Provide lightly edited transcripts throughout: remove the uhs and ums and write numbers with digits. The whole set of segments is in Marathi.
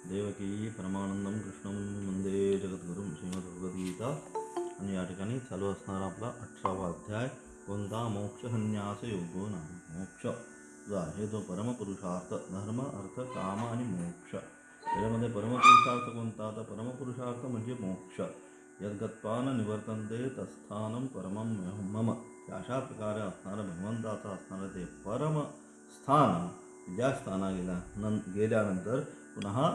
देवकी परमानंदम कृष्णम वंदे जगद्गुरुं श्रीमद्भगवद्गीता। आणि या ठिकाणी चालू असणार आपला 18वा अध्याय, कोणता मोक्षसंन्यास योगो नाही। मोक्ष जो आहे तो परमपुरुषार्थ, धर्म अर्थ काम आणि मोक्ष। त्याच्यामध्ये परमपुरुषार्थ कोणता? तर परमपुरुषार्थ म्हणजे मोक्ष। यद्गत्वा न निवर्तन्ते तत्स्थानं परमं मम। अशा प्रकारे असणारं भगवंताचं असणारं ते परम स्थान, ज्या स्थाना गेल्यानंतर पुन्हा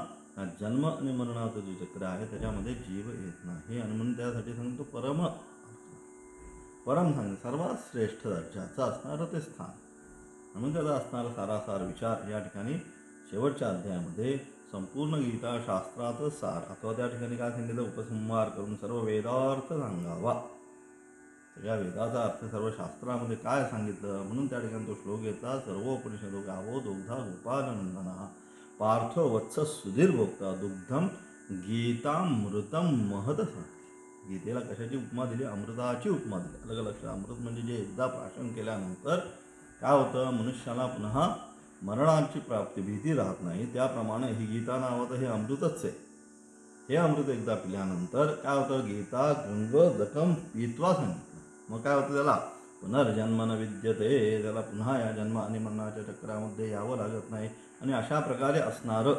जन्म आणि मरणाचं जे चक्र आहे त्याच्यामध्ये जीव येत नाही। आणि म्हणून त्यासाठी सांगतो परम सांगतो सर्वात श्रेष्ठ दर्जाचं असणारं ते स्थान, म्हणून त्याचा असणारा सारासार विचार या ठिकाणी शेवटच्या अध्यायामध्ये संपूर्ण गीता शास्त्राचं सार, अथवा त्या ठिकाणी काय सांगितलं, उपसंहार करून सर्व वेदार्थ सांगावा। सगळ्या वेदाचा अर्थ सर्व शास्त्रामध्ये काय सांगितलं, म्हणून त्या ठिकाणी तो श्लोक घेतला। सर्वोपनिषदो गावो दुग्धा गोपालनंदना पार्थ वत्स सुधीर भोक्ता दुग्धम गीतामृतम महत। गीतेला कशाची उपमा दिली? अमृताची उपमा दिली। अलग लक्ष, अमृत म्हणजे जे एकदा प्राशन केल्यानंतर काय होतं, मनुष्याला पुन्हा मरणाची प्राप्ती भीती राहत नाही, त्याप्रमाणे ही गीता नावाचं हे अमृतच आहे। हे अमृत एकदा पिल्यानंतर काय होतं, गीता गंग जखम पित्वा सांगितलं, मग काय होतं, त्याला पुनर्जन्म न विद्यते, त्याला पुन्हा या जन्म आणि मरणाच्या चक्रामध्ये यावं लागत नाही। आणि अशा प्रकारे असणारं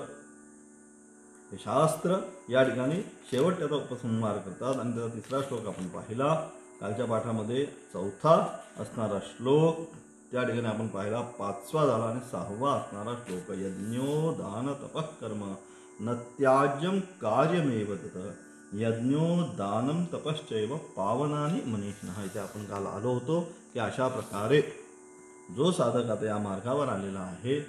हे शास्त्र या ठिकाणी शेवट त्याचा उपसंहार करतात। आणि त्याचा तिसरा श्लोक आपण पाहिला कालच्या पाठामध्ये, चौथा असणारा श्लोक त्या ठिकाणी आपण पाहिला, 5वा झाला आणि 6वा असणारा श्लोक, यज्ञो दान तपः कर्म न त्याज्यम कार्यमेव तत् यज्ञो दानम तपश्चैव पावनानि मनीषिणः। इथे आपण काल आलो होतो की अशा प्रकारे जो साधक आता या मार्गावर आलेला आहे,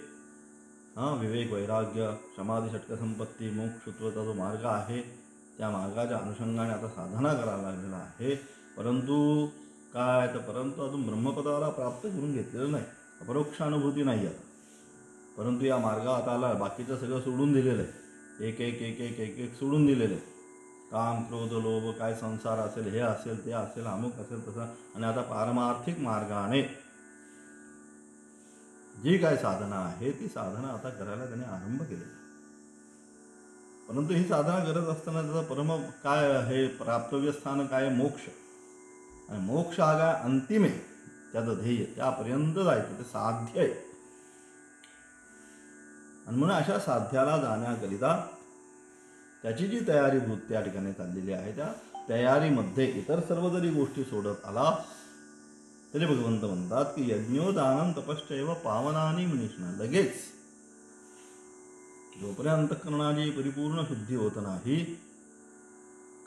विवेक वैराग्य समाधी षटक संपत्ती मोक्षत्वाचा जो मार्ग आहे, त्या मार्गाच्या अनुषंगाने आता साधना करायला लागलेला आहे। परंतु काय तर परंतु अजून ब्रह्मपदाला प्राप्त करून घेतलेलं नाही, अपरोक्षानुभूती नाही आता। परंतु या मार्गात आला, बाकीचं सगळं सोडून दिलेलं आहे, एक एक एक एक एक एक सोडून दिलेलं आहे। काम क्रोध लोभ, काय संसार असेल, हे असेल ते असेल, अमुक असेल तसं, आणि आता पारमार्थिक मार्गाने जी काय साधना आहे ती साधना आता करायला त्याने आरंभ केलेला। परंतु ही साधना करत असताना त्याचा परम काय हे प्राप्तव्य स्थान काय? मोक्ष। आणि मोक्ष हा काय अंतिम आहे, त्याचं ध्येय, त्यापर्यंत जायचं, ते साध्य आहे। आणि म्हणून अशा साध्याला जाण्याकरिता त्याची जी तयारी भूत त्या ठिकाणी चाललेली आहे, त्या तयारीमध्ये इतर सर्व जरी गोष्टी सोडत आला तरी भगवंत म्हणतात की यज्ञो दानं तपश्चैव पावनानि मनीषिणः। लगेच जोपर्यंत अंतःकरणाची परिपूर्ण शुद्धी होत नाही,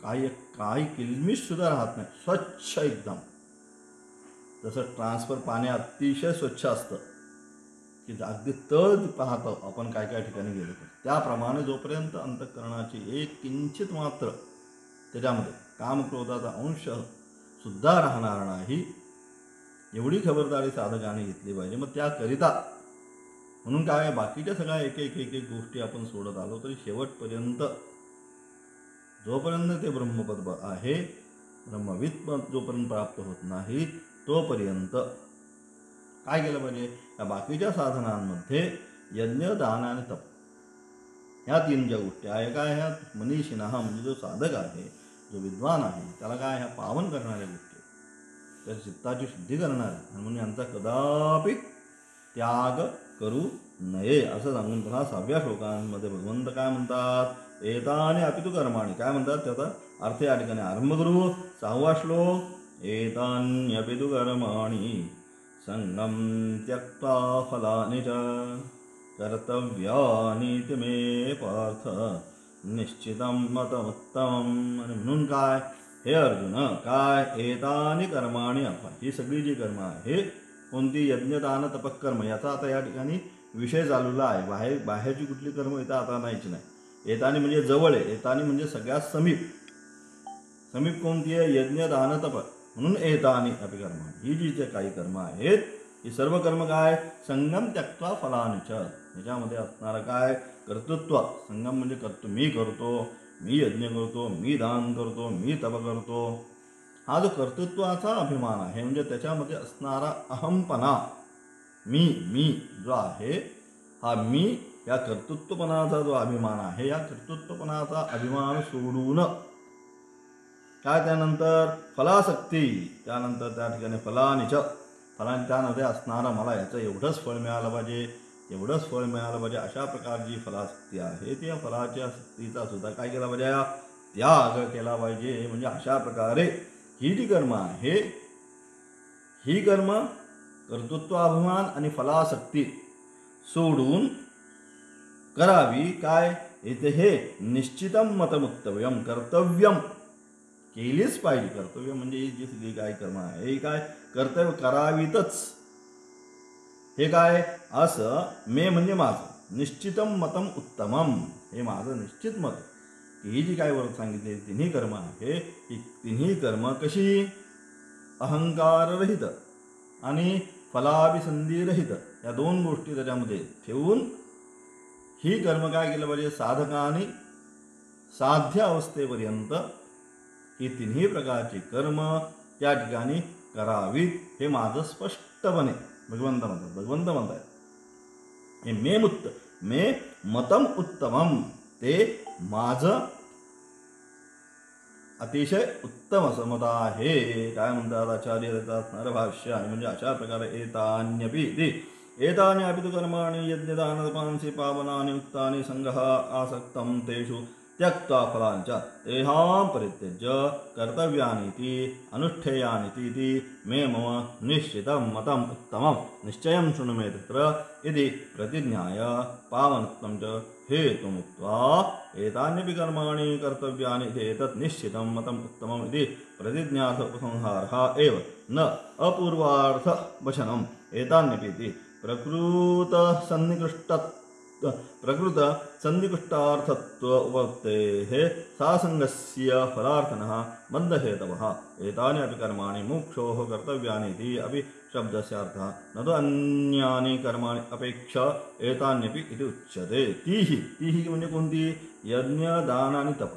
काही किलमिश सुद्धा राहत नाही, स्वच्छ एकदम, जसं ट्रान्सफर पाणी अतिशय स्वच्छ असतं की अगदी तळ पाहतो आपण काय काय ठिकाणी गेलो तर, त्याप्रमाणे जोपर्यंत अंतःकरणाची एक किंचित मात्र त्याच्यामध्ये कामक्रोधाचा अंश सुद्धा राहणार नाही, एवढी खबरदारी साधकाने घेतली पाहिजे। मग त्याकरिता म्हणून काय, बाकीच्या सगळ्या एक एक एक एक गोष्टी आपण सोडत आलो तरी शेवटपर्यंत जोपर्यंत ते ब्रह्मपद आहे, ब्रह्मविद जोपर्यंत प्राप्त होत नाही तोपर्यंत काय केलं पाहिजे, या बाकीच्या साधनांमध्ये यज्ञ दान आणि तप, ह्या 3 ज्या गोष्टी आहे काय, ह्या मनीषिणः म्हणजे जो साधक आहे, जो विद्वान आहे, त्याला काय ह्या पावन करणाऱ्या गोष्टी, त्या चित्ताची शुद्धी करणाऱ्या, म्हणून यांचा कदापि त्याग करू नये असं सांगून पुन्हा 6व्या श्लोकांमध्ये भगवंत काय म्हणतात, एतानि अपि तु कर्माणि, काय म्हणतात त्याचा अर्थ या ठिकाणी आरंभ करू। 6वा श्लोक, एतान्यपि तु कर्माणि संगम त्यक्त्वा फलानि च कर्तव्यानीति मे पार्थ निश्चितं मतमुत्तमम्। आणि म्हणून काय, हे अर्जुन, काय एतानि कर्माणि, ही सगळी जी कर्म आहे कोणती, यज्ञदान तपकर्म, याचा आता या ठिकाणी विषय चालूला आहे। बाहेरची कुठली कर्म इथं आता नाहीच नाही। एतानी म्हणजे जवळ आहे, एतानी म्हणजे सगळ्यात समीप, समीप कोणती आहे, यज्ञ दान तप, म्हणून एतानी अपि कर्माणि, ही जी काही कर्म आहेत ही सर्व कर्म काय, संगम त्यक्त्वा फलानि च, याच्यामध्ये असणारं काय, कर्तृत्व। संगम म्हणजे कर्तृ, मी करतो, मी यज्ञ करतो, मी दान करतो, मी तप करतो, हा जो कर्तृत्वाचा अभिमान आहे, म्हणजे त्याच्यामध्ये असणारा अहमपणा, मी जो आहे, हा मी या कर्तृत्वपणाचा जो अभिमान आहे, या कर्तृत्वपणाचा अभिमान सोडून काय त्यानंतर फलासक्ती, त्यानंतर त्या ठिकाणी फलाने त्यामध्ये असणारं मला याचं एवढंच फळ मिळालं पाहिजे, एवढंच फळ मिळालं पाहिजे, अशा प्रकारची फलासक्ती आहे. त्या फलाच्या सक्तीचा सुद्धा काय केला पाहिजे, त्याग केला पाहिजे. म्हणजे अशा प्रकारे ही जी कर्म आहे, ही कर्म कर्तृत्व अभिमान आणि फलासक्ती सोडून करावी. काय इथे हे निश्चितम मतमुत्तव्यम, कर्तव्यम केलीच पाहिजे. कर्तव्य म्हणजे ही जी सगळी काय कर्म आहे, ही काय कर्तव्य करावीतच. हे काय असं मे म्हणजे माझं निश्चितम मतम उत्तमम, हे माझं निश्चित मत की ही जी काय वर सांगितली तिन्ही कर्म आहे, ही तिन्ही कर्म कशी अहंकाररहित आणि फलाभिसंधीरहित या दोन गोष्टी त्याच्यामध्ये ठेवून ही कर्म काय केलं पाहिजे, साधकाने साध्य अवस्थेपर्यंत ही तिन्ही प्रकारची कर्म त्या ठिकाणी करावीत. हे माझं स्पष्टपणे भगवंत म्हणतात. हे मे मतम उत्तमम, ते माझं अतिशय उत्तम असं मत आहे. काय म्हणतात आचार्य देतात नरभाष्य, आणि म्हणजे अशा प्रकारे एतान्यपि तु कर्माणि यज्ञदानतपांसि पावनानि उक्तानि संघः आसक्तं तेषु त्यक्त्वा फलांच तेहां परित्यज्य कर्तव्यानीति अनुष्ठेयानीति मे मम निश्चितं मतम् उत्तमं निश्चयं शृणु मे तत्र इति प्रतिज्ञाय पावनत्वं च हेतुमुक्त्वा एतान्यपि कर्माणि कर्तव्यानि एतत् निश्चितं मतम् उत्तमम् इति प्रतिज्ञार्थ उपसंहारः एव न अपूर्वार्थ वचनम् एतान्यपि इति प्रकृत सन्निकृष्टार्थत्व उपपत्तेः सासंगस्य फलार्थनः बद्धहेतवः एतानि अपि कर्माणि मुमुक्षोः कर्तव्यानि इति अपि शब्दस्य अर्थः न तु अन्यानि कर्माणि अपेक्ष एतान्यपि इति उच्यते. तीही म्हणजे कोणती, यज्ञ दान आणि तप,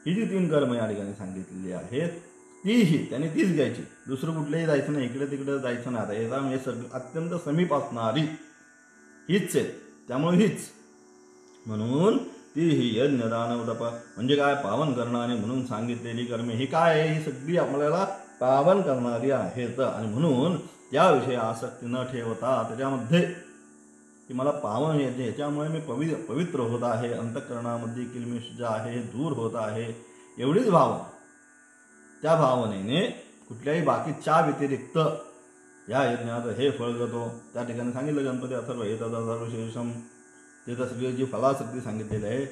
ही जी तीन कर्म या ठिकाणी सांगितलेली आहेत, त्याने तीच घ्यायची, दुसरं कुठलंही जायचं नाही, इकडे तिकडे जायचं नाही. आता याचा म्हणजे सगळं अत्यंत समीप असणारी हीच आहे, त्यामुळे हीच. म्हणून ही यज्ञ दान तप म्हणजे काय, पावन करणारी म्हणून सांगितलेली कर्मे ही काय आहे, ही सगळी आपल्याला पावन करणारी आहेत. आणि म्हणून त्याविषयी आसक्ती न ठेवता त्याच्यामध्ये की मला पावन येते, याच्यामुळे मी पवित्र होत आहे, अंतःकरणामध्ये किलमिश जे आहे हे दूर होत आहे, एवढीच भावना, त्या भावनेने कुठल्याही बाकीच्या व्यतिरिक्त या यज्ञात हे फळ जातो. त्या ठिकाणी सांगितलं गणपती अथर्व हे सर्वशेषम, ते तर सगळी जी फलासक्ती सांगितलेली आहे,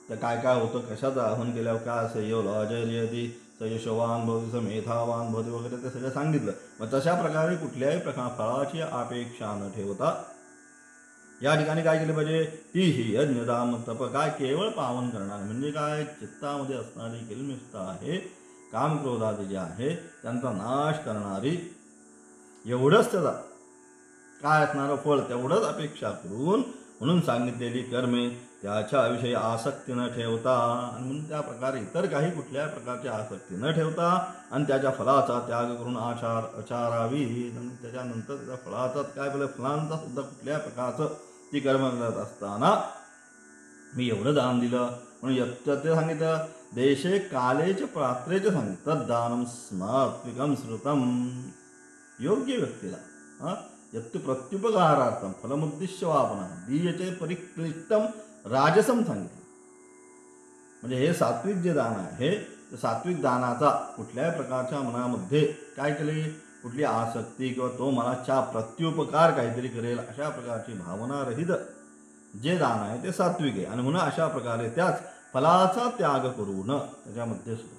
तर काय काय होतं, कशाचं आव्हान केल्यावर काय असं येवलं अजयती सयशवान भवती समेधावान भवती वगैरे ते सगळं सांगितलं. मग तशा प्रकारे कुठल्याही फळाची अपेक्षा न ठेवता या ठिकाणी काय केलं पाहिजे, तीही यज्ञ दान तप काय केवळ पावन करणार, म्हणजे काय चित्तामध्ये असणारी किलमिष्ठा आहे, कामक्रोधादी जे आहे त्यांचा नाश करणारी, एवढंच त्याचा काय असणारं फळ तेवढंच अपेक्षा करून म्हणून सांगितलेली कर्मे त्याच्याविषयी आसक्ती न ठेवता, आणि म्हणून त्या प्रकारे इतर काही कुठल्या प्रकारची आसक्ती न ठेवता आणि त्याच्या फलाचा त्याग करून आचारावी. त्याच्यानंतर त्या फळाचा काय बोले, फलांचा सुद्धा कुठल्या प्रकारचं ती कर्म करत असताना मी एवढं दान दिलं म्हणून ते सांगितलं, देशे कालेच पात्रेच सांगितलं, तद्दानम स्मात्विकम श्रुतम, योग्य व्यक्तीला यत्तु प्रत्युपकारार्थम फलमुद्दिश्य वापना दीयचे परिक्लिष्टम राजसम सांगितलं. म्हणजे हे सात्विक जे दान आहे, ते सात्विक दानाचा कुठल्याही प्रकारच्या मनामध्ये काय केले, कुठली आसक्ती किंवा तो मनाच्या प्रत्युपकार काहीतरी करेल अशा प्रकारची भावना रहित जे दान आहे ते सात्विक आहे. आणि म्हणून अशा प्रकारे त्याच फलाचा त्याग करून त्याच्यामध्ये सुद्धा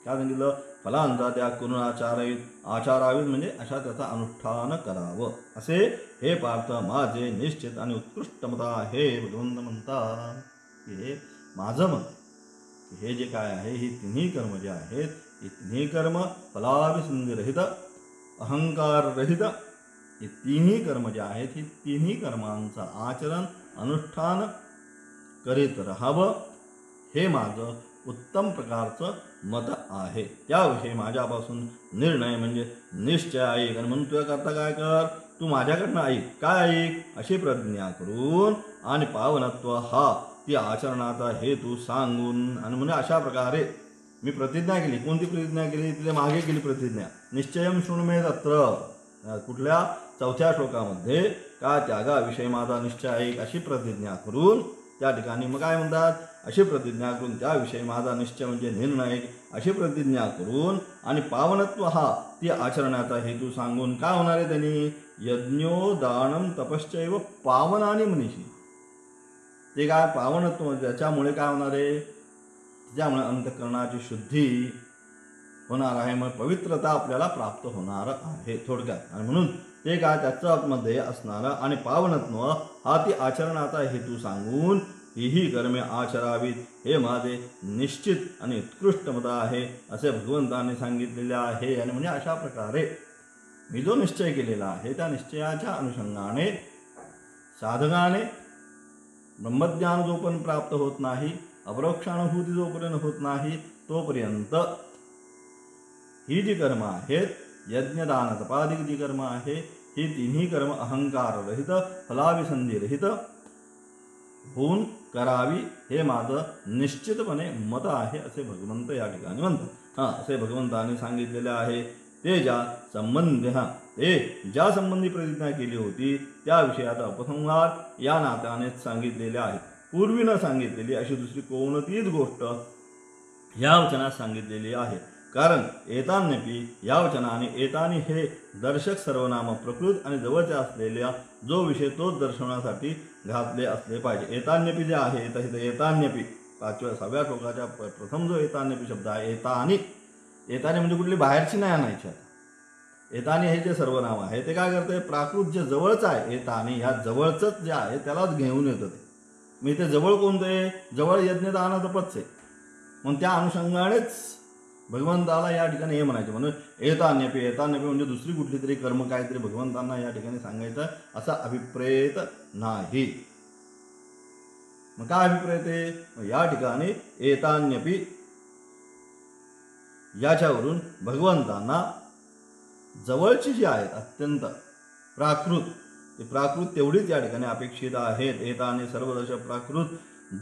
काय सांगितलं, फलांचा त्याग करून आचारावीत म्हणजे अशा त्याचा अनुष्ठान करावं, असे हे पार्थ माझे निश्चित आणि उत्कृष्ट मत आहे. भगवंत म्हणतात की हे माझं मत, हे जे काय आहे, ही तिन्ही कर्म जे आहेत, ही तिन्ही कर्म फलाभिसंधीरहित अहंकाररहित, हे तिन्ही कर्म जे आहेत, ही तिन्ही कर्मांचं आचरण अनुष्ठान करीत राहावं, हे माझं उत्तम प्रकारचं मत आहे. त्याविषयी माझ्यापासून निर्णय म्हणजे निश्चय ऐक. आणि म्हणून तुझ्या करता काय कर, तू माझ्याकडनं ऐक. काय ऐक? अशी प्रतिज्ञा करून आणि पावनत्व हा ती आचरणाचा हेतू सांगून. आणि म्हणजे अशा प्रकारे मी प्रतिज्ञा केली. कोणती प्रतिज्ञा केली? तिथे मागे केली प्रतिज्ञा. निश्चयम शृणुमे तत्र. कुठल्या? 4थ्या श्लोकामध्ये का त्यागाविषयी माझा निश्चय ऐक अशी प्रतिज्ञा करून त्या ठिकाणी मग काय म्हणतात? अशी प्रतिज्ञा करून त्याविषयी माझा निश्चय म्हणजे निर्णय अशी प्रतिज्ञा करून आणि पावनत्व हा ती आचरणाचा हेतू सांगून काय होणार आहे त्यांनी? यज्ञो दानम तपश्चैव पावनानि मनीषी. ते काय पावनत्व? त्याच्यामुळे काय होणार आहे? त्यामुळे अंतःकरणाची शुद्धी होणार आहे. मग पवित्रता आपल्याला प्राप्त होणार आहे थोडक्यात. आणि म्हणून ते काय त्याच्यामध्ये असणारं आणि पावनत्व हा ती आचरणाचा हेतू सांगून ही कर्मे आचरावीत हे माझे निश्चित आणि उत्कृष्ट मत आहे असे भगवंतांनी सांगितलेले आहे. आणि म्हणजे अशा प्रकारे मी जो निश्चय केलेला आहे त्या निश्चयाच्या अनुषंगाने साधकाने ब्रह्मज्ञान जोपर्यंत प्राप्त होत नाही, अपरोक्षानुभूती जोपर्यंत होत नाही, तोपर्यंत ही जी कर्म आहेत, यज्ञदान तपादिक जी कर्म आहे, ही तिन्ही कर्म अहंकाररहित फलाभिसंधीरहित होऊन करावी हे माझं निश्चितपणे मत आहे असे भगवंत या ठिकाणी म्हणतात. असे भगवंताने सांगितलेले आहे. ते ज्या संबंधी प्रतिज्ञा केली होती त्या विषयाचा उपसंहार या नात्यानेच सांगितलेले आहे. पूर्वी न सांगितलेली अशी दुसरी कोणतीच गोष्ट या वचनात सांगितलेली आहे. कारण एतान्यपि या वचनाने एतानी हे दर्शक सर्वनाम प्रकृत आणि जवळच्या असलेल्या जो विषय तोच दर्शवण्यासाठी घातले असले पाहिजे. एतान्यपि जे आहे इथं एतान्यपि 6व्या श्लोकाच्या प्रथम जो एतान्यपि शब्द आहे, एतानी म्हणजे कुठली बाहेरची नाही आणायची. एतानी हे जे सर्वनाम आहे ते काय करते? प्राकृत जे जवळचं आहे एतानी ह्या जवळचंच जे आहे त्यालाच घेऊन येतं. ते मी ते जवळ कोणते? जवळ यज्ञदान तपच आहे. मग त्या अनुषंगानेच भगवंताला या ठिकाणी हे म्हणायचे. म्हणून एतान्यपि म्हणजे दुसरी कुठली तरी कर्म काहीतरी भगवंतांना या ठिकाणी सांगायचं असा अभिप्रेत नाही. मग काय अभिप्रेत आहे? या ठिकाणी एतान्यपि याच्यावरून भगवंतांना जवळची जी आहेत अत्यंत प्राकृत, ते प्राकृत तेवढीच या ठिकाणी अपेक्षित आहेत. एतानी सर्वदर्श प्राकृत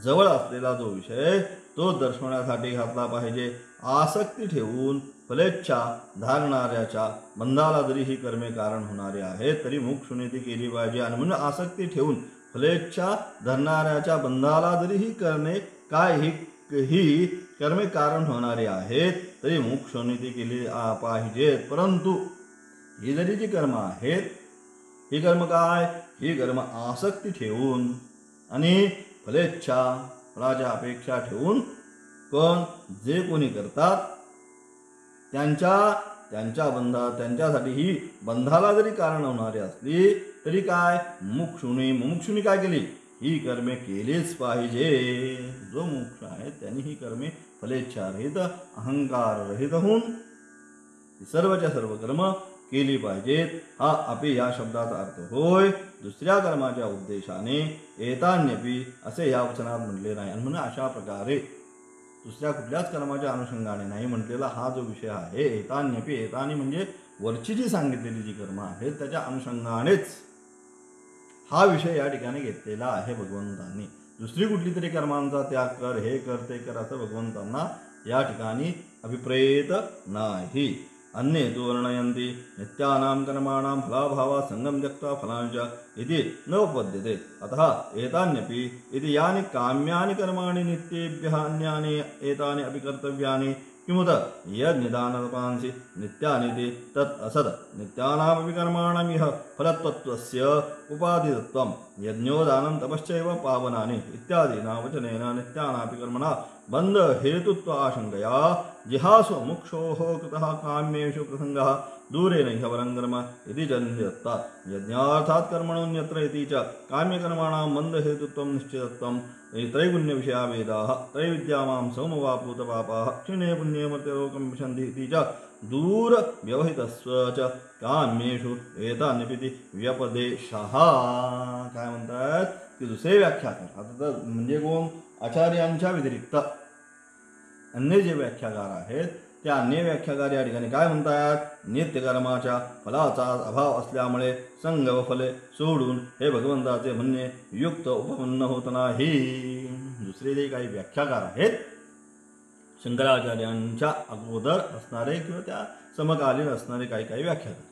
जवळ असलेला जो विषय तो दर्शवण्यासाठी घातला पाहिजे. आसक्ती ठेवून फलेच्छा धारणाऱ्याच्या बंधाला जरी ही कर्मे कारण होणारे आहेत तरी मुमुक्षुने ती केली पाहिजे. आणि म्हणून आसक्ती ठेवून फलेच्छा धरणाऱ्याच्या बंधाला जरी ही करणे काय ही कर्मे कारण होणारे आहेत तरी मुमुक्षुने ती केली पाहिजेत. परंतु ही जरी जी कर्म आहेत ही कर्म काय? ही कर्म आसक्ती ठेवून आणि फलेच्छा फलाच्या अपेक्षा ठेवून कोण जे कोणी करतात त्यांच्या त्यांच्यासाठी ही बंधाला जरी कारण होणारी असली तरी काय मुमुक्षुनी काय केली? ही कर्मे केलीच पाहिजे. जो मुमुक्ष आहे त्यांनी ही कर्मे फलेच्छारहित अहंकाररहित होऊन सर्वच्या सर्व कर्म केली पाहिजेत. हा अपि या शब्दाचा अर्थ होय. दुसऱ्या कर्माच्या उद्देशाने एतान्यपि असे या वचनात म्हटले नाही. आणि म्हणून अशा प्रकारे दुसऱ्या कुठल्याच कर्माच्या अनुषंगाने नाही म्हटलेला हा जो विषय आहे एतान्यपि, एतानी म्हणजे वरची जी सांगितलेली जी कर्म आहेत त्याच्या अनुषंगानेच हा विषय या ठिकाणी घेतलेला आहे भगवंतांनी. दुसरी कुठली तरी कर्मांचा त्याग कर, हे कर ते कर असं भगवंतांना या ठिकाणी अभिप्रेत नाही. अन्ये तु वर्णयन्ति नित्यानां कर्माणां फलाभावा संगम त्यक्त्वा फलांच इति न उपपद्यते. अतः एतान्यपि इति यानि काम्यानि कर्माणि नित्येभ्यः अन्यानि एतानि अपि कर्तव्यानि किमुत यज्ञदानतपांसि नित्यानिति तत् असत्. नित्यानामपि कर्माणाम् इह फलत्वस्य उपाधितत्वं यज्ञोदानं तपश्चैव पावनानि इत्यादीना वचनेन नित्यानापि कर्मणा बंध हेतुत्व आशंकया जिहासु मुक्षोः कृतः काम्येषु प्रसंगः दूरेण इह वरं कर्म इति जन्यत्ता. यज्ञार्थात् कर्मणोऽन्यत्र इति च काम्यकर्माणां बंध हेतुत्वं निश्चितत्वं त्रैगुण्य विषया वेदाः त्रैविद्यामां सोमवापूतपापाः क्षीणे पुण्ये मर्त्यलोकं विशन्ति इति च दूर व्यवहितस्व च काम्येषु एतान्यपि व्यपदेशः. काय म्हणतात की दुसरे व्याख्याकार आता तर म्हणजे कोण? आचार्यांच्या व्यतिरिक्त अन्य जे व्याख्याकार आहेत त्या अन्य व्याख्याकार या ठिकाणी काय म्हणतात, नित्यकर्माच्या फलाचा अभाव असल्यामुळे संग व फले सोडून हे भगवंताचे म्हणणे युक्त उपपन्न होत नाही. दुसरे जे काही व्याख्याकार आहेत शंकराचार्यांच्या अगोदर असणारे किंवा त्या समकालीन असणारे काही व्याख्याकार,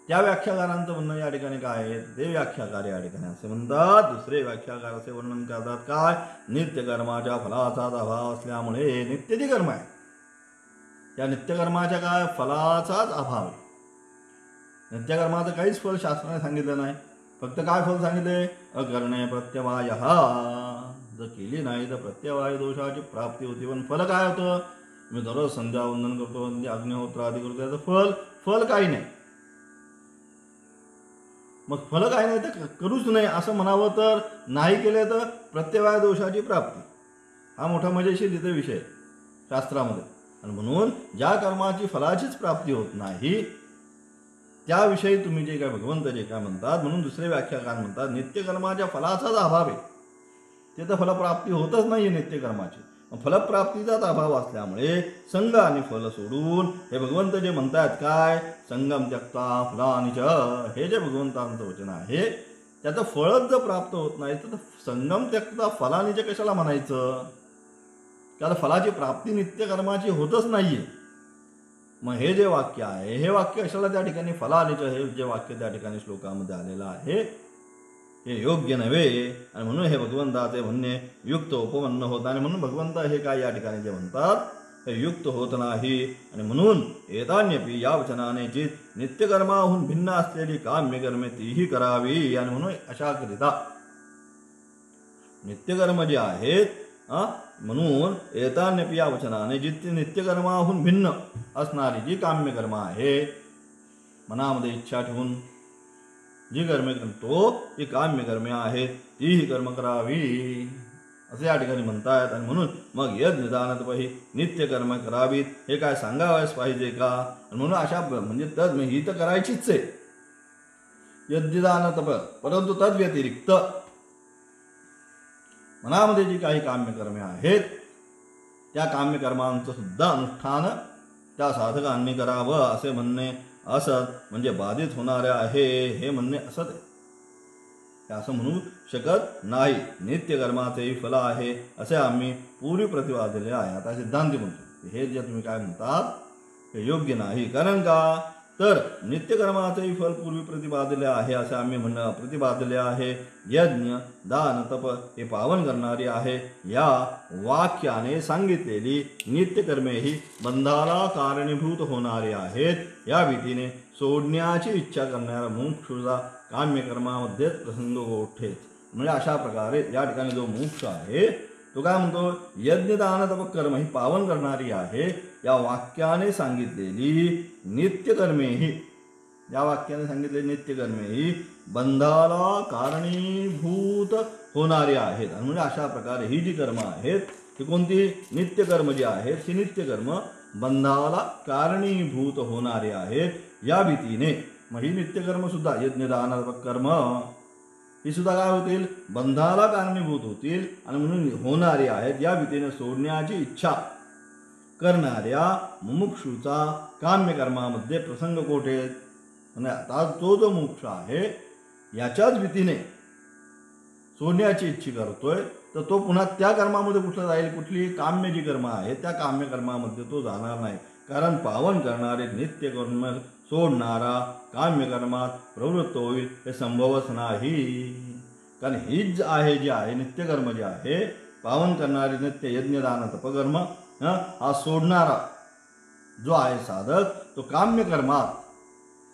त्या व्याख्याकारांचं म्हणणं या ठिकाणी काय आहे, ते व्याख्याकार या ठिकाणी असे म्हणतात, दुसरे व्याख्याकार असे वर्णन करतात काय, नित्यकर्माच्या फलाचाच अभाव असल्यामुळे नित्य जे कर्म आहे त्या नित्यकर्माच्या काय फलाचाच अभाव आहे. नित्यकर्माचं काहीच फल शास्त्राने सांगितलं नाही, फक्त काय फल सांगितले, अकरणे प्रत्यवाय, जर केली नाही तर प्रत्यवाय दोषाची प्राप्ती होती. पण फल काय होतं, मी दररोज संध्यावंदन करतो, अग्निहोत्र आदी करतो, त्याचं फल काही नाही. मग फल काय नाही तर करूच नाही असं म्हणावं तर नाही केले तर प्रत्यवाय दोषाची प्राप्ती, हा मोठा मजेशीर तिथे विषय शास्त्रामध्ये. आणि म्हणून ज्या कर्माची फलाचीच प्राप्ती होत नाही त्याविषयी तुम्ही जे काय भगवंत जे काय म्हणतात, म्हणून दुसरे व्याख्याकार म्हणतात नित्यकर्माच्या फलाचाच अभाव आहे, ते तर फलप्राप्ती होतच नाही नित्यकर्माची. फलप्राप्तीचाच अभाव असल्यामुळे संग आणि फल सोडून हे भगवंत जे म्हणतात काय, संगम त्यक्ता फलानिच, हे जे भगवंतांचं वचन आहे त्याचं फळच जर प्राप्त होत नाही तर संगम त्यक्ता फलानिच कशाला म्हणायचं, कारण फलाची प्राप्ती नित्यकर्माची होतच नाहीये. मग हे जे वाक्य आहे हे वाक्य कशाला त्या ठिकाणी फलानिच हे जे वाक्य त्या ठिकाणी श्लोकामध्ये आलेलं आहे हे योग्य नव्हे. आणि म्हणून हे भगवंताचे म्हणणे युक्त उपपन्न होत, आणि म्हणून भगवंत हे काय या ठिकाणी जे म्हणतात हे युक्त होत नाही. आणि म्हणून एतान्यपि या वचनाने जी नित्यकर्माहून भिन्न असलेली काम्यकर्मे तीही करावी. आणि म्हणून अशा करिता नित्यकर्म जे आहेत म्हणून एतान्यपि या वचनाने जी नित्यकर्माहून भिन्न असणारी जी काम्यकर्म आहे, मनामध्ये इच्छा ठेवून जी कर्मे करतो ती काम्यकर्मे आहेत तीही कर्म करावी असे या ठिकाणी म्हणतायत. आणि म्हणून मग यज्ञदानतपही नित्यकर्म करावीत हे काय सांगावयास पाहिजे का. आणि म्हणून अशा म्हणजे तद ही तर करायचीच आहे यज्ञदानतप, परंतु तद व्यतिरिक्त मनामध्ये जी काही काम्यकर्मे आहेत त्या काम्यकर्मांचं सुद्धा अनुष्ठान त्या साधकांनी करावं असे म्हणणे असत म्हणजे बाधित होणारे आहे हे म्हणणे असत आहे, असं म्हणू शकत नाही. नित्यकर्माचेही फल आहे असे आम्ही पूर्वी प्रतिपादिले आहे. आता सिद्धांती म्हणतो हे जे तुम्ही काय म्हणतात हे योग्य नाही, कारण का तर नित्यकर्माचेही फल पूर्वी प्रतिपादिले आहे असे आम्ही प्रतिपादिले आहे. यज्ञ दान तप हे पावन करणारी आहे. या वाक्याने सांगितलेली नित्यकर्मे ही बंधाला कारणीभूत होणारी आहेत. या भीतीने सोडण्याची इच्छा करणाऱ्या मुमुक्षूचा काम्यकर्मामध्येच प्रसंग ओढेच. म्हणजे अशा प्रकारे या ठिकाणी जो मुमुक्ष आहे तो काय म्हणतो, यज्ञदान तप कर्म ही पावन करणारी आहे. या वाक्याने सांगितलेली नित्यकर्मे ही, या वाक्याने सांगितलेली नित्यकर्मे ही बंधाला कारणीभूत होणारी आहेत. आणि म्हणजे अशा प्रकारे ही जी कर्म आहेत ती कोणती, नित्यकर्म जी आहेत ही नित्यकर्म बंधाला कारणीभूत होणारी आहेत. या भीतीने मग ही नित्यकर्म सुद्धा यज्ञदान तप कर्म ही सुद्धा काय होतील, बंधाला कारणीभूत होतील आणि म्हणून होणारी आहेत. या भीतीने सोडण्याची इच्छा करणाऱ्या मुमुक्षूचा काम्यकर्मामध्ये प्रसंग कोठेत, म्हणजे आता तो जो मुमुक्ष आहे याच्याच भीतीने सोडण्याची इच्छा करतोय तर तो पुन्हा त्या कर्मामध्ये कुठलं जाईल, कुठली काम्य जी कर्म आहे त्या काम्यकर्मामध्ये तो जाणार नाही. कारण पावन करणारे नित्यकर्म सोडणारा काम्यकर्मात प्रवृत्त होईल हे संभवच नाही. कारण हीच जी आहे नित्यकर्म जे आहे पावन करणारे नित्य यज्ञदान तपकर्म हा सोडणारा जो आहे साधक तो काम्यकर्मात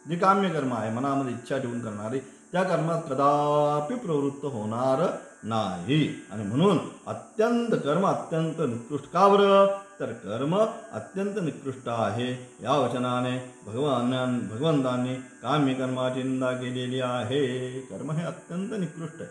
जी काम्यकर्म आहे मनामध्ये इच्छा ठेवून करणारी त्या कर्मात कदापि प्रवृत्त होणार नाही. आणि म्हणून कर्म अत्यंत निकृष्ट का बरं, तर कर्म अत्यंत निकृष्ट आहे. या वचनाने भगवंतांनी काम्यकर्माची निंदा केलेली आहे. कर्म हे अत्यंत निकृष्ट आहे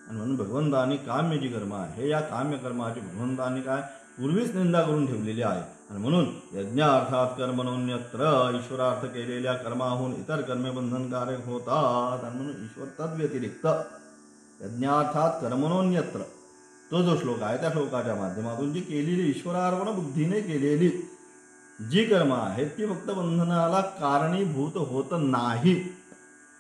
आणि म्हणून भगवंतांनी काम्य जी कर्म आहे या काम्यकर्माची भगवंतांनी काय पूर्वीच निंदा करून ठेवलेली आहे. आणि म्हणून यज्ञार्थात कर्मणोन्यत्र ईश्वरार्थ केलेल्या कर्माहून इतर कर्मे बंधनकारक होतात. आणि म्हणून ईश्वर तद्व्यतिरिक्त यज्ञार्थात कर्मणोन्यत्र तो जो श्लोक आहे त्या श्लोकाच्या माध्यमातून जी केलेली ईश्वरार्पण बुद्धीने केलेली जी कर्म आहेत ती फक्त बंधनाला कारणीभूत होत नाही.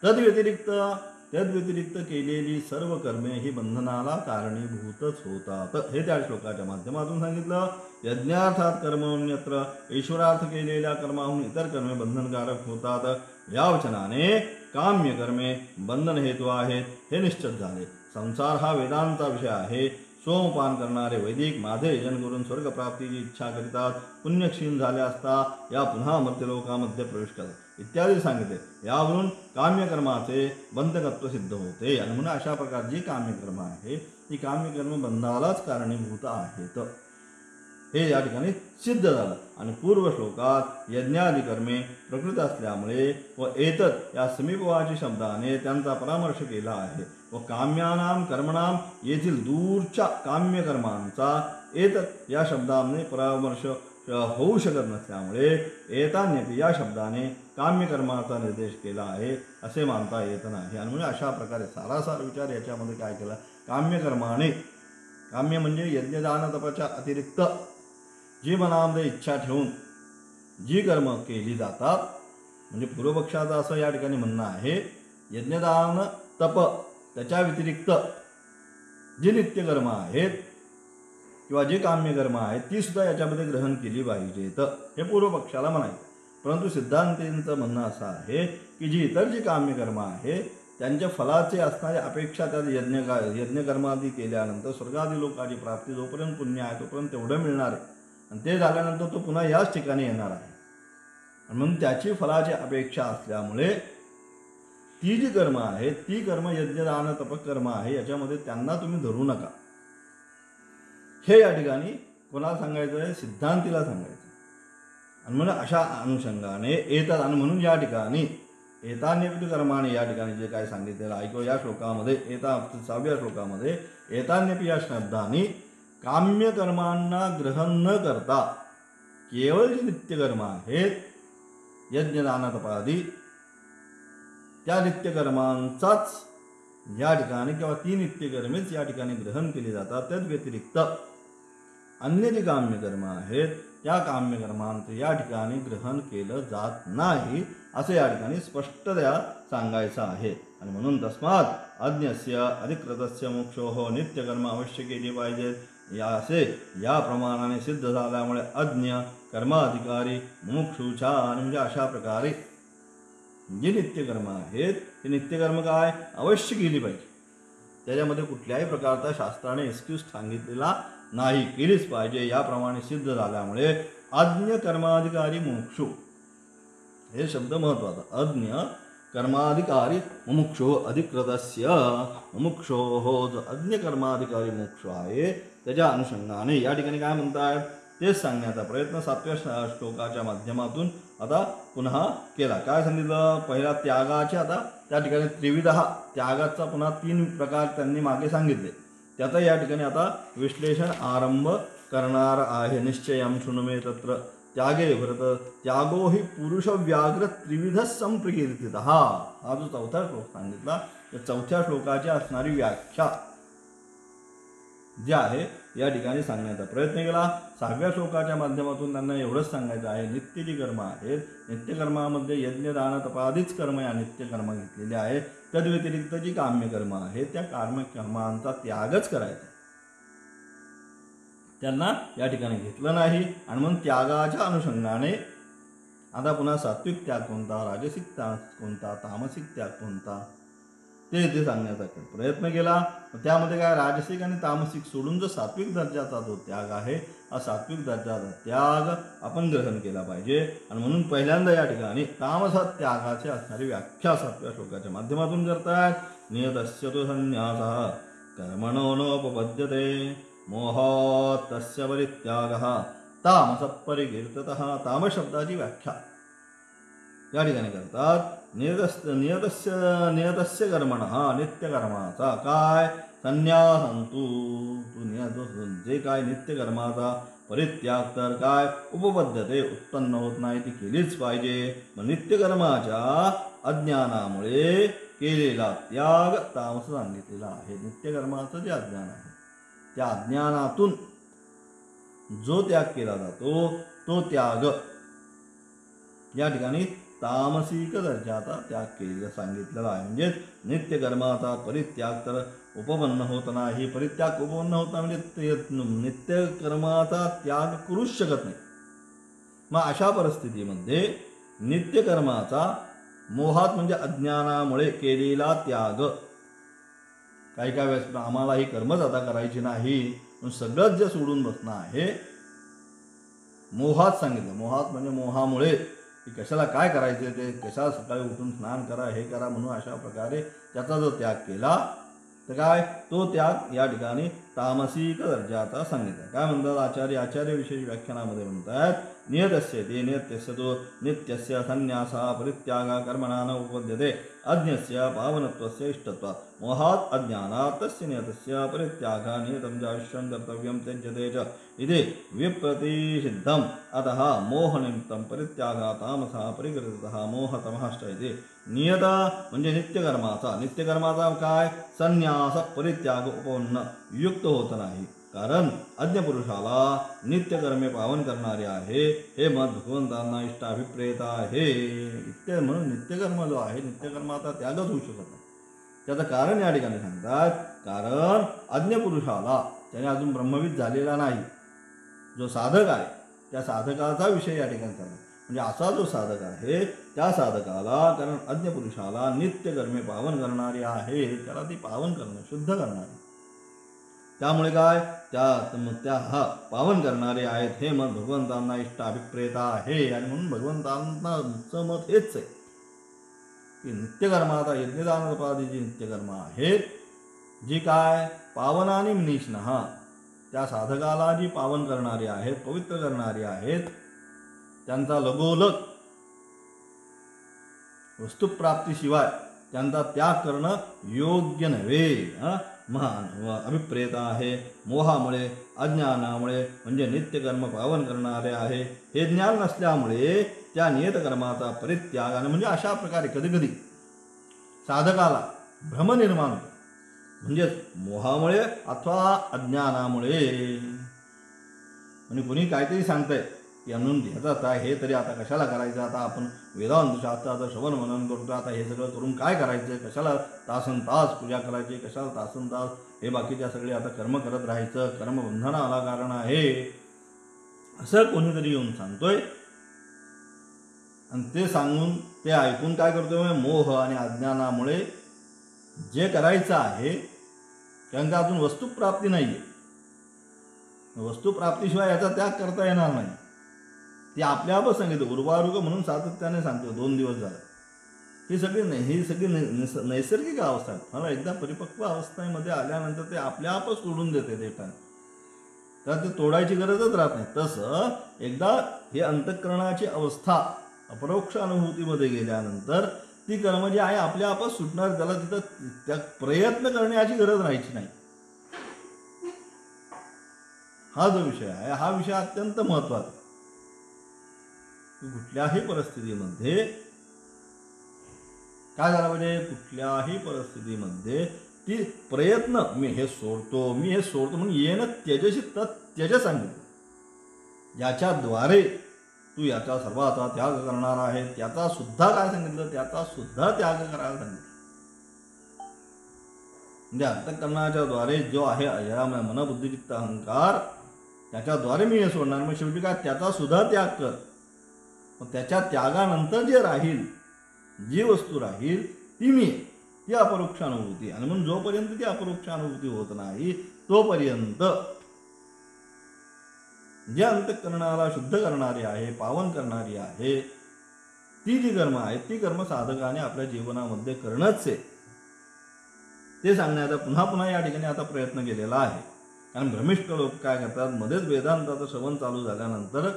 तद्व्यतिरिक्त केलेली सर्व कर्मे ही बंधनाला कारणीभूतच होतात, हे त्या श्लोकाच्या माध्यमातून सांगितलं. यज्ञार्थात कर्मण्यत्र, ईश्वरार्थ केलेल्या कर्माहून इतर कर्मे बंधनकारक होतात. या वचनाने काम्य कर्मे बंधन हेतू आहेत हे निश्चित झाले. संसार हा वेदांचा विषय आहे. सोमपान करणारे वैदिक माझे यजन करून स्वर्गप्राप्तीची इच्छा करीतात. पुण्यक्षीण झाले असता या पुन्हा मध्यलोकामध्ये प्रवेश करतात इत्यादी सांगितले. यावरून काम्यकर्माचे बंधकत्व सिद्ध होते. आणि म्हणून अशा प्रकारची काम्यकर्म आहे ती काम्यकर्म बंधालाच कारणीभूत आहेत हे या ठिकाणी सिद्ध झालं. आणि पूर्व श्लोकात यज्ञादी कर्मे प्रकृत असल्यामुळे व एतत् या समीपवाची शब्दाने त्यांचा परामर्श केला आहे. व काम्यानाम कर्मणाम येथील दूरच्या काम्यकर्मांचा एतत् या शब्दाने परामर्श होऊ शकत नसल्यामुळे एतान्यपि या शब्दाने काम्यकर्माचा निर्देश केला आहे असे मानता येत नाही. आणि म्हणजे अशा प्रकारे सारासार विचार याच्यामध्ये काय केला. काम्यकर्माने, काम्य म्हणजे यज्ञदान तपाच्या अतिरिक्त जी मनामध्ये इच्छा ठेवून जी कर्म केली जातात, म्हणजे पूर्वपक्षाचं असं या ठिकाणी म्हणणं आहे यज्ञदान तप त्याच्या व्यतिरिक्त जी नित्यकर्म आहेत किंवा जी काम्यकर्म आहेत ती सुद्धा याच्यामध्ये ग्रहण केली पाहिजेत हे पूर्वपक्षाला म्हणायचं. परंतु सिद्धांतींचं म्हणणं असं आहे की जी इतर जी काम्यकर्म आहे त्यांच्या फलाचे असणारी अपेक्षा त्यात यज्ञकर्मादी केल्यानंतर स्वर्गादी लोकाची प्राप्ती जोपर्यंत पुण्य आहे तोपर्यंत तेवढं मिळणार आहे. आणि ते झाल्यानंतर तो पुन्हा याच ठिकाणी येणार आहे. आणि म्हणून त्याची फलाची अपेक्षा असल्यामुळे ती जी कर्म आहेत ती कर्म यज्ञदान तपकर्म आहे याच्यामध्ये त्यांना तुम्ही धरू नका हे या ठिकाणी कोणाला सांगायचं आहे. सिद्धांतीला सांगायचं. आणि म्हणून अशा अनुषंगाने येतात. आणि म्हणून या ठिकाणी एतान्यपि कर्माने या ठिकाणी जे काय सांगितलेलं ऐकू या श्लोकामध्ये 6व्या श्लोकामध्ये एतान्यपि या शब्दाने काम्यकर्मांना ग्रहण न करता केवळ जे नित्यकर्म आहेत यज्ञदान तपादी त्या नित्यकर्मांचाच या ठिकाणी किंवा ती नित्यकर्मेच या ठिकाणी ग्रहण केली जातात. त्याच व्यतिरिक्त अन्य जी काम्यकर्म आहेत त्या काम्यकर्मांचं या ठिकाणी ग्रहण केलं जात नाही असं या ठिकाणी स्पष्टतया सांगायचं आहे. आणि म्हणून तस्मात अज्ञस्य अधिकृतस्य मोक्षोः नित्यकर्म अवश्य केली पाहिजेत या प्रमाणाने सिद्ध झाल्यामुळे अज्ञ कर्माधिकारी मुमुक्षुच्या आणि म्हणजे अशा प्रकारे जे नित्यकर्म आहेत ते नित्यकर्म काय अवश्य केली पाहिजे. त्याच्यामध्ये कुठल्याही प्रकारचा शास्त्राने एक्सक्यूज सांगितलेला नाही, केलीच पाहिजे याप्रमाणे सिद्ध झाल्यामुळे अज्ञ कर्माधिकारी मुमुक्षु हे शब्द महत्त्वाचा. अज्ञ कर्माधिकारी मुमुक्षु अधिकृतस्य मुमुक्षोः जो अज्ञ कर्माधिकारी मुमुक्षु आहे त्याच्या अनुषंगाने या ठिकाणी काय म्हणतायत तेच सांगण्याचा प्रयत्न 7व्या श्लोकाच्या माध्यमातून आता पुन्हा केला. काय सांगितलं पहिला त्यागाचे, आता त्या ठिकाणी त्रिविधा त्यागाचा पुन्हा 3 प्रकार त्यांनी मागे सांगितले. त्याचं या ठिकाणी आता विश्लेषण आरंभ करणार आहे. निश्चयं शृणुमे तत्र त्यागे भरत त्यागो हि पुरुष व्याघ्र त्रिविध संप्रकीर्तित. हा जो 4था श्लोक सांगितला त्या 4थ्या श्लोकाची असणारी व्याख्या जे आहे या ठिकाणी सांगण्याचा प्रयत्न केला. 6व्या श्लोकाच्या माध्यमातून त्यांना एवढंच सांगायचं आहे नित्य जी कर्म आहेत नित्यकर्मामध्ये यज्ञ दान तपादीच कर्म या नित्यकर्म घेतलेले आहे. तद्व्यतिरिक्त जी काम्यकर्म आहेत त्या काम्यकर्मांचा त्यागच करायचा त्यांना या ठिकाणी घेतलं नाही. आणि म्हणून त्यागाच्या अनुषंगाने आता पुन्हा सात्विक त्याग कोणता, राजसिक त्याग कोणता, तामसिक त्याग कोणता ते सांगण्याचा प्रयत्न केला. त्यामध्ये काय राजसिक आणि तामसिक सोडून जो सात्विक दर्जाचा जो त्याग आहे हा सात्विक दर्जाचा त्याग आपण ग्रहण केला पाहिजे. आणि म्हणून पहिल्यांदा या ठिकाणी तामस त्यागाचे असणारी व्याख्या 7व्या श्लोकाच्या माध्यमातून करतायत. नियतस्य तु संन्यासः कर्मणो नोपपद्यते मोहात् तस्य परित्यागः तामसः परिकीर्तितः. तामस शब्दाची व्याख्या या ठिकाणी करतात. नियतस्य कर्मणः नित्यकर्माचा काय संन्यासंतु तू जे काय नित्यकर्माचा परित्याग तर काय उपपद्धते उत्पन्न होत नाही ती केलीच पाहिजे. मग नित्यकर्माच्या अज्ञानामुळे केलेला त्याग तामस सांगितलेला आहे. नित्यकर्माचं जे अज्ञान आहे त्या अज्ञानातून जो त्याग केला जातो तो त्याग या ठिकाणी तामसिक दर्जाचा त्याग केलेला सांगितलेला आहे. म्हणजेच नित्यकर्माचा परित्याग तर उपपन्न होत नाही. परित्याग उपपन्न होत नाही म्हणजे नित्यकर्माचा त्याग करूच शकत नाही. मग अशा परिस्थितीमध्ये नित्यकर्माचा मोहात म्हणजे अज्ञानामुळे केलेला त्याग, काही काही वेळेस आम्हाला ही कर्मच आता करायची नाही म्हणून सगळंच जे सोडून बसणं आहे, मोहात सांगितलं. मोहात म्हणजे मोहामुळे की कशाला काय करायचे ते, कशाला सकाळी उठून स्नान करा, हे करा म्हणून अशा प्रकारे त्याचा जो त्याग केला तर काय तो त्याग या ठिकाणी तामसिक दर्जाचा सांगितला. काय म्हणतात आचार्य विशेष व्याख्यानामध्ये म्हणतात, नियतस्य ते नियत्यस्य तो नित्यस्य संन्यासा परित्यागा कर्मणा न उपपद्यते अज्ञस्य पावनत्वस्य इष्टत्वात्. मोहात् अज्ञानात् तस्य नियतस्य परित्यागा नियतं च अवश्यं कर्तव्यं त्यज्यते च इति विप्रतिषिद्धम्. अतः मोहनिमित्तं परित्यागा तामसः परिकृतः मोहतमश्च इति. नियत म्हणजे नित्यकर्माचा काय संन्यास परित्याग उपपन्न युक्त होत नाही. कारण अज्ञपुरुषाला नित्यकर्मे पावन करणारे आहे हे मत भगवंतांना इष्टाभिप्रेत आहे. म्हणून नित्यकर्म जो आहे नित्यकर्माचा त्यागच होऊ शकत नाही. त्याचं कारण या ठिकाणी सांगतात, कारण अज्ञपुरुषाला त्याने अजून ब्रह्मविद झालेला नाही जो साधक आहे त्या साधकाचा विषय या ठिकाणी चालला. म्हणजे असा जो साधक आहे त्या साधकाला, कारण अज्ञपुरुषाला नित्यकर्मे पावन करणारी आहे, त्याला ती पावन करणं शुद्ध करणारी, त्यामुळे काय त्या पावन करणारे आहेत हे मत भगवंतांना इष्टाभिप्रेत आहे. आणि म्हणून भगवंतांचं मत हेच आहे की नित्यकर्माचा यज्ञदानोपादी जी नित्यकर्म आहेत जी काय पावनानी मनीषिणः त्या साधकाला जी पावन करणारी आहेत, पवित्र करणारी आहेत, त्यांचा लगोलग वस्तुप्राप्तीशिवाय त्यांचा त्याग करणं योग्य नव्हे. महान अभिप्रेत आहे. मोहामुळे अज्ञानामुळे म्हणजे नित्यकर्म पावन करणारे आहे हे ज्ञान नसल्यामुळे त्या नियतकर्माचा परित्याग, म्हणजे अशा प्रकारे कधीकधी साधकाला भ्रम निर्माण होतो. म्हणजे मोहामुळे अथवा अज्ञानामुळे. म्हणजे कुणी काहीतरी सांगतंय की म्हणून ह्याचं आहे हे तरी आता कशाला करायचं, आता आपण वेदांत शास्त्राचं श्रवण मनन करतो, आता हे सगळं करून काय करायचं, कशाला तासन तास पूजा करायची, कशाला तासन तास हे बाकीच्या सगळे आता कर्म करत राहायचं, कर्मबंधनाला कारण आहे असं कोणीतरी येऊन सांगतोय. आणि ते सांगून ते ऐकून काय करतोय, मोह आणि अज्ञानामुळे जे करायचं आहे त्यांना अजून वस्तुप्राप्ती नाही आहे, वस्तुप्राप्तीशिवाय याचा त्याग करता येणार नाही. ते आपल्यावर सांगितलं उर्वारुक म्हणून सातत्याने सांगतो 2 दिवस झालं. ही सगळी नैसर्गिक अवस्था आहे. मला एकदा परिपक्व अवस्थेमध्ये आल्यानंतर ते आपल्यापच सोडून देते ते टाइम, तर ते तोडायची गरजच राहत नाही. तसं एकदा हे अंतःकरणाची अवस्था अपरोक्ष अनुभूतीमध्ये गेल्यानंतर ती कर्म जी आहे आपल्यापच सुटणार, त्याला तिथं त्या प्रयत्न करण्याची गरज राहायची नाही. हा जो विषय आहे हा विषय अत्यंत महत्त्वाचा. कुठल्याही परिस्थितीमध्ये काय झालं पाहिजे, कुठल्याही परिस्थितीमध्ये ती प्रयत्न मी हे सोडतो म्हणून येणं त्यजशी त्यज सांगितलं. ज्याच्याद्वारे तू याचा सर्वाचा त्याग करणार आहे त्याचा सुद्धा काय सांगितलं, त्याचा सुद्धा त्याग करायला सांगितलं. म्हणजे अंतःकरणाच्या द्वारे जो आहे अजरामय मन बुद्धी चित्त अहंकार त्याच्याद्वारे मी हे सोडणार. मग शेवटी काय त्याचा सुद्धा त्याग कर. मग त्याच्या त्यागानंतर जे राहील, जी वस्तू राहील ती मी, ती अपरोक्षानुभूती. आणि म्हणून जोपर्यंत ती अपरोक्षानुभूती होत नाही तोपर्यंत जे अंतःकरणाला शुद्ध करणारी आहे, पावन करणारी आहे, ती जी कर्म आहेत ती कर्म साधकाने आपल्या जीवनामध्ये करणंच आहे. ते सांगण्याचा पुन्हा पुन्हा या ठिकाणी आता प्रयत्न केलेला आहे. कारण भ्रमिष्ठ लोक काय करतात, मध्येच वेदांताचं श्रवण चालू झाल्यानंतर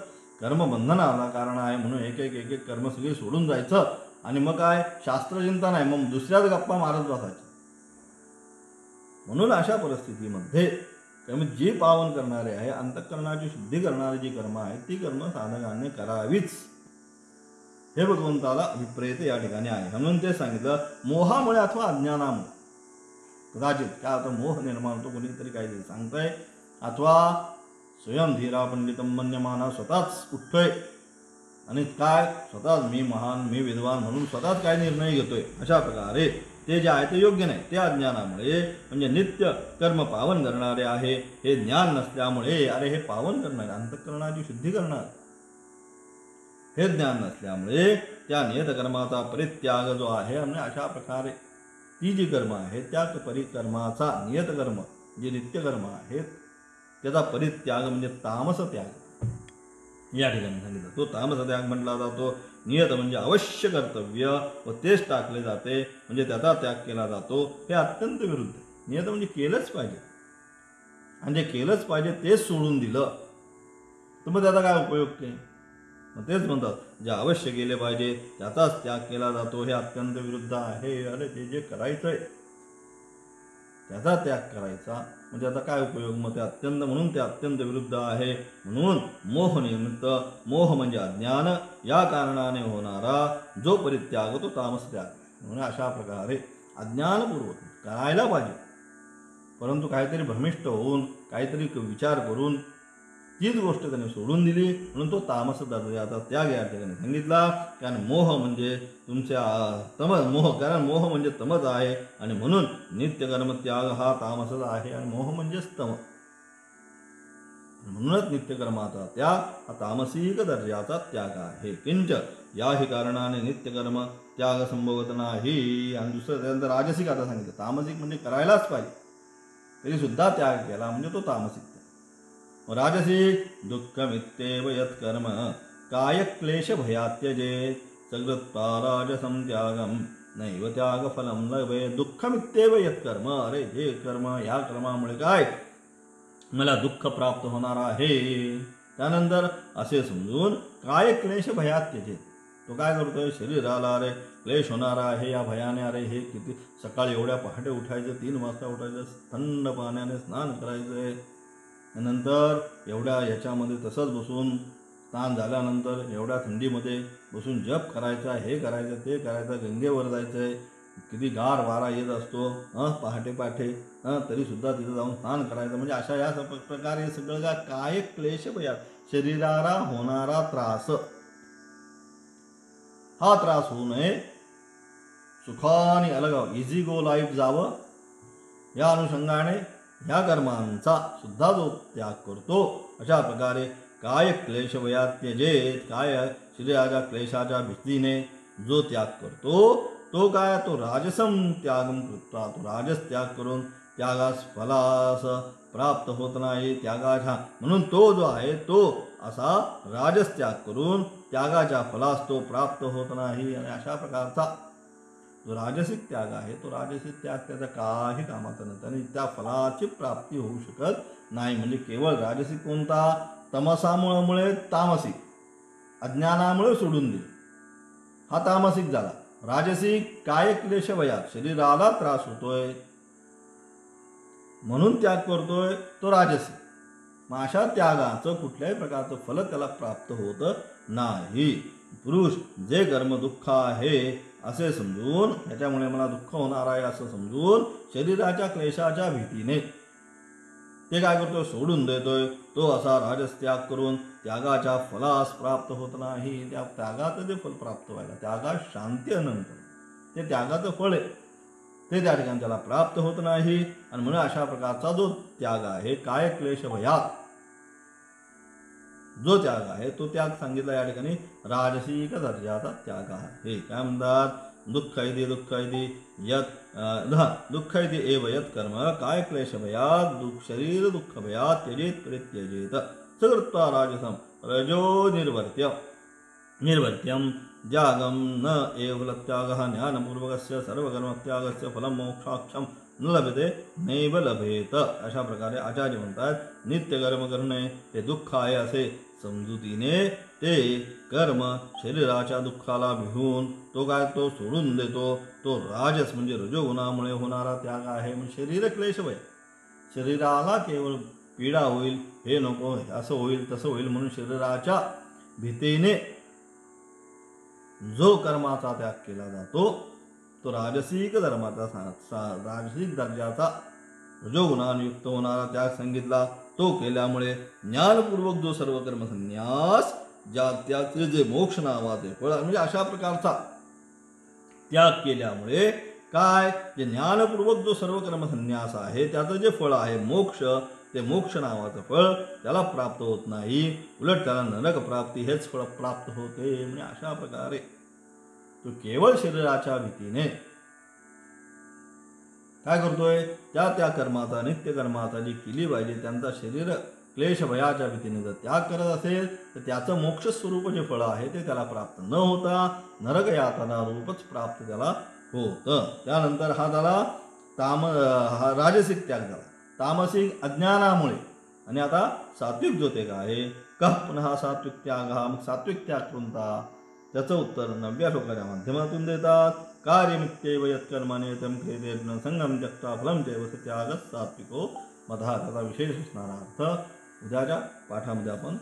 कर्मबंधनाला कारण आहे म्हणून एक एक कर्म सगळी सोडून जायचं आणि मग काय शास्त्रचिंता नाही, मग दुसऱ्याच गप्पा मारत बसायचं. म्हणून अशा परिस्थितीमध्ये कर्म जी पावन करणारे आहे, अंतःकरणाची शुद्धी करणारी जी कर्म आहेत ती कर्म साधकांनी करावीच हे भगवंताला अभिप्रेत या ठिकाणी आहे. म्हणून ते सांगितलं मोहामुळे अथवा अज्ञानामुळे कदाचित काय होतं, मोह निर्माण होतो, कोणीतरी काहीतरी सांगतंय, अथवा स्वयं धीरा पंडितम मन्यमाना स्वतःच उठतोय आणि काय स्वतःच मी महान मी विद्वान म्हणून स्वतःच काय निर्णय घेतोय अशा प्रकारे ते जे आहे ते योग्य नाही. ते अज्ञानामुळे म्हणजे नित्य कर्म पावन करणारे आहे हे ज्ञान नसल्यामुळे, अरे हे पावन करणारे अंतःकरणाची शुद्धी करणार हे ज्ञान नसल्यामुळे त्या नियतकर्माचा परित्याग जो आहे म्हणजे अशा प्रकारे ती जी कर्म आहे त्या परिकर्माचा नियतकर्म जे नित्यकर्म आहेत त्याचा परित्याग म्हणजे तामस त्याग या ठिकाणी सांगितलं. तो तामस त्याग म्हटला जातो. नियत म्हणजे अवश्य कर्तव्य व तेच टाकले जाते म्हणजे त्याचा त्याग केला जातो. हे अत्यंत विरुद्ध. नियत म्हणजे केलंच पाहिजे आणि जे केलंच पाहिजे तेच सोडून दिलं तर मग त्याचा काय उपयोग ते. मग तेच म्हणतात जे अवश्य केले पाहिजे त्याचाच त्याग केला जातो. हे अत्यंत विरुद्ध आहे. अरे ते जे करायचंय त्याचा त्याग करायचा म्हणजे आता काय उपयोग. मग ते अत्यंत म्हणून ते अत्यंत विरुद्ध आहे. म्हणून मोह निमित्त मोह म्हणजे अज्ञान या कारणाने होणारा जो परित्याग तो तामस त्याग. म्हणून अशा प्रकारे अज्ञानपूर्वक करायला पाहिजे परंतु काहीतरी भ्रमिष्ट होऊन काहीतरी विचार करून तीच गोष्ट त्याने सोडून दिली म्हणून तो तामस दर्जाचा त्याग या ठिकाणी सांगितला. कारण मोह म्हणजे तुमच्या तमस मोह कारण मोह म्हणजे तमस आहे आणि म्हणून नित्यकर्म त्याग हा तामसच आहे आणि मोह म्हणजेच तम. म्हणूनच नित्यकर्माचा त्याग हा तामसिक दर्जाचा त्याग आहे. किंच याही कारणाने नित्यकर्म त्याग संभवत नाही. आणि दुसरं त्यानंतर राजसिक आता सांगितलं. तामसिक म्हणजे करायलाच पाहिजे तरी सुद्धा त्याग केला म्हणजे तो तामसिक. राजसिक दुःखमित्येव यत्कर्म कायक्लेश भयात्यजेत सकृत्वा राजसं त्यागम नैव त्यागफलं लभेत. दुःखमित्येव यत्कर्म, अरे जे कर्म या कर्मामुळे काय मला दुःख प्राप्त होणार आहे त्यानंतर असे समजून कायक्लेश भयात्यजेत. तो काय करतोय शरीराला अरे क्लेश होणार आहे या भयाने. अरे हे किती सकाळी एवढ्या पहाटे उठायचं 3 वाजता उठायचं थंड पाण्याने स्नान करायचंय नंतर एवढ्या ह्याच्यामध्ये तसंच बसून स्नान झाल्यानंतर एवढ्या थंडीमध्ये बसून जप करायचा हे करायचं ते करायचं गंगेवर जायचं आहे किती गार वारा येत असतो पहाटे पहाटे तरीसुद्धा तिथं जाऊन स्नान करायचं म्हणजे अशा या प्रकारे सगळं काय क्लेश भयात शरीराला होणारा त्रास हा त्रास होऊ नये सुखाने अलग इझी गो लाईफ जावं या अनुषंगाने ह्या कर्मांचा सुद्धा जो त्याग करतो अशा प्रकारे काय क्लेश वयात्यजेत काय शरीराच्या क्लेशाच्या भीतीने जो त्याग करतो तो काय तो राजसम त्यागम कृत्वा तो राजस त्याग करून त्यागास फलास प्राप्त होत नाही त्यागाच्या म्हणून तो जो आहे तो असा राजस त्याग करून त्यागाच्या फलास तो प्राप्त होत नाही. आणि अशा प्रकारचा जो राजसिक त्याग आहे तो राजसिक त्याग त्याचा काही कामाचा नसतो आणि त्या फलाची प्राप्ती होऊ शकत नाही. म्हणजे केवळ राजसिक कोणता तमसामुळे तामसिक अज्ञानामुळे सोडून दिले हा तामसिक झाला. राजसिक काय क्लेश वयात शरीराला त्रास होतोय म्हणून त्याग करतोय तो राजसिक. मग अशा त्यागाचं कुठल्याही प्रकारचं फल त्याला प्राप्त होत नाही. पुरुष जे कर्म दुःख आहे असे समजून त्याच्यामुळे मला दुःख होणार आहे असं समजून शरीराच्या क्लेशाच्या भीतीने ते काय करतोय सोडून देतोय तो असा राजस त्याग करून त्यागाच्या फलास प्राप्त होत नाही. त्या त्यागाचं जे फल प्राप्त व्हायला त्यागात शांती अनंतर ते त्यागाचं फळ आहे ते त्या ठिकाणी त्याला प्राप्त होत नाही. आणि म्हणून अशा प्रकारचा जो त्याग आहे काय क्लेश भयात जो त्याग आहे तो त्याग सांगितला या ठिकाणी राजसिक दर्जाचा त्याग आहे. काय म्हणतात दुःख इति यत दुःख इति एव यत कर्म काय क्लेश भयात शरीर दुःख भयात त्यजेत परित्यजेत सकृत्वा राजसम रजो निर्वर्त्यम त्यागम न एव फलत्यागः ज्ञानपूर्वकस्य सर्वकर्मत्यागस्य फलं मोक्षाक्षम न लभते नैव लभेत. अशा प्रकारे आचार्य म्हणतात नित्यकर्म करणे हे दुःख आहे असे समजुतीने ते कर्म शरीराच्या दुःखाला भिवून तो काय तो सोडून देतो. तो राजस म्हणजे रजोगुणामुळे होणारा त्याग आहे. म्हणजे शरीर क्लेश वय शरीराला केवळ पीडा होईल हे नको असं होईल तसं होईल म्हणून शरीराच्या भीतीने जो कर्माचा त्याग केला जातो तो राजसिक धर्माचा राजसिक दर्जाचा रजोगुणायुक्त होणारा त्याग सांगितला. तो केल्यामुळे ज्ञानपूर्वक जो सर्व कर्म संन्यास त्याचे जे मोक्ष नावाचे फळ म्हणजे अशा प्रकारचा त्याग केल्यामुळे काय जे ज्ञानपूर्वक जो सर्व कर्मसन्यास आहे त्याचं जे फळ आहे मोक्ष, ते मोक्ष नावाचं फळ त्याला प्राप्त होत नाही, उलट त्याला नरक प्राप्ती हेच फळ प्राप्त होते. म्हणजे अशा प्रकारे तो केवळ शरीराच्या भीतीने काय करतोय, त्या कर्माचा नित्य कर्माचा जी केली पाहिजे त्यांचा शरीर क्लेश भयाच्या भीतीने जर त्याग करत असेल तर त्याचं मोक्ष स्वरूप जे फळ आहे ते त्याला प्राप्त न होता नरक यातना रूपच प्राप्त त्याला होतं. त्यानंतर हा झाला हा राजसिक त्याग झाला, तामसिक अज्ञानामुळे. आणि आता सात्विक जो त्याग आहे कः पुन्हा सात्विक त्याग हा, मग सात्विक त्याग कोणता, त्याचं उत्तर 9व्या श्लोकाच्या माध्यमातून देतात. कार्यमित्येव यत्कर्मणे तम क्रियते संगम त्यक्त्वा फलं चैव स त्यागः सात्विको मधः. त्याचा विशेष असणारा अर्थ उद्याच्या पाठामध्ये आपण